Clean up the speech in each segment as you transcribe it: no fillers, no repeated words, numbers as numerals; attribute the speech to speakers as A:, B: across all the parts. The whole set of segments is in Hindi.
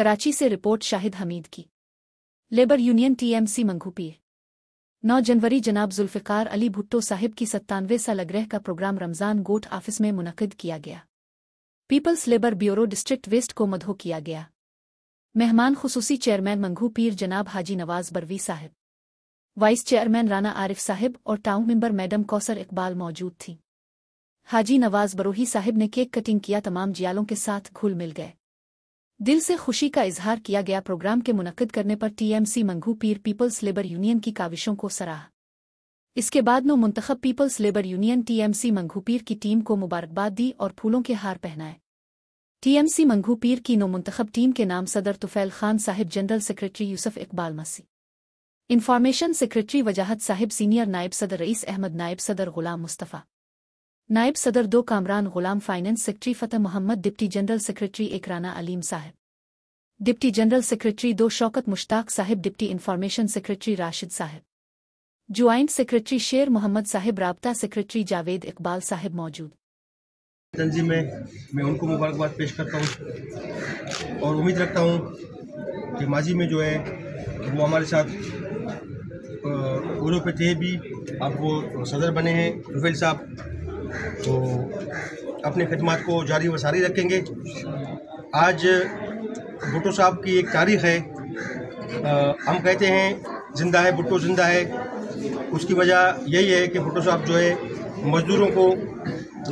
A: कराची से रिपोर्ट शाहिद हमीद की। लेबर यूनियन टीएमसी मंगूपीर 9 जनवरी जनाब जुल्फ़िकार अली भुट्टो साहिब की 97वें सालगिरह का प्रोग्राम रमज़ान गोट ऑफिस में मुनक़िद किया गया। People's labour bureau district west को मदहो किया गया। मेहमान खुसूसी चेयरमैन मंगूपीर जनाब हाजी नवाज़ बरवी साहिब, वाइस चेयरमैन राना आरिफ साहिब और town member madam Kausar Iqbal मौजूद थी। हाजी नवाज़ बरोही साहिब ने केक कटिंग किया, तमाम जियालों के साथ घुल मिल गए। दिल से खुशी का इजहार किया गया। प्रोग्राम के मुनक़िद करने पर TMC Manghopir peoples labour union की काविशों को सराहा। इसके बाद नो मुंतखब peoples labour union TMC Manghopir की टीम को मुबारकबाद दी और फूलों के हार पहनाए। टीएमसी मंगूपीर की नो मुंतखब टीम के नाम सदर तुफैल खान साहिब, जनरल सेक्रेटरी यूसुफ इकबाल मसी, इंफॉर्मेशन सेक्रेटरी वजाहत साहिब, सीनियर नायब सदर रईस अहमद, नायब सदर गुलाम मुस्तफ़ा, नायब सदर 2 कामरान गुलाम, finance secretary Fateh Mohammad, deputy general secretary 1 Rana Aleem साहिब, deputy general secretary 2 Shaukat Mushtaq साहिब, डिप्टी इंफॉर्मेशन सेक्रेटरी राशिद साहिब, ज्वाइंट सेक्रेटरी शेर मोहम्मद साहिब, राब्ता सेक्रेटरी जावेद इकबाल साहिब मौजूद।
B: तंजीम में मैं उनको मुबारकबाद पेश करता हूँ और उम्मीद रखता हूँ कि माजी में जो है वो हमारे साथ उम्रों पे थे भी, अब वो सदर बने हैं तुफैल साहब, तो अपने खिदमत को जारी व सारी रखेंगे। आज भुट्टो साहब की एक तारीख़ है। हम कहते हैं ज़िंदा है भुट्टो, ज़िंदा है। उसकी वजह यही है कि भुट्टो साहब जो है मज़दूरों को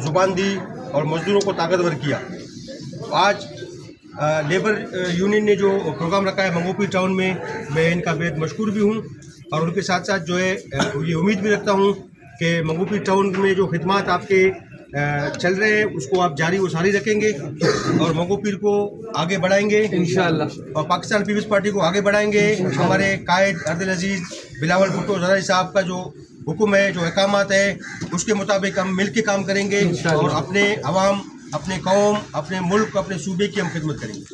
B: ज़ुबान दी और मज़दूरों को ताकतवर किया। आज लेबर यूनियन ने जो प्रोग्राम रखा है मंगूपीर टाउन में, मैं इनका बेहद मशकूर भी हूँ और उनके साथ साथ जो है ये उम्मीद भी रखता हूँ कि मंगूपीर टाउन में जो खिदमात आपके चल रहे हैं उसको आप जारी व सारी रखेंगे और मंगूपीर को आगे बढ़ाएंगे इंशाअल्लाह, और पाकिस्तान पीपल्स पार्टी को आगे बढ़ाएंगे। हमारे कायद अब्दुल अजीज़ बिलावल भुट्टो ज़राई साहब का जो हुक्म है, जो अहकामात है, उसके मुताबिक हम मिल के काम करेंगे और अपने अवाम, अपने कौम, अपने मुल्क, अपने सूबे की हम खिदमत करेंगे।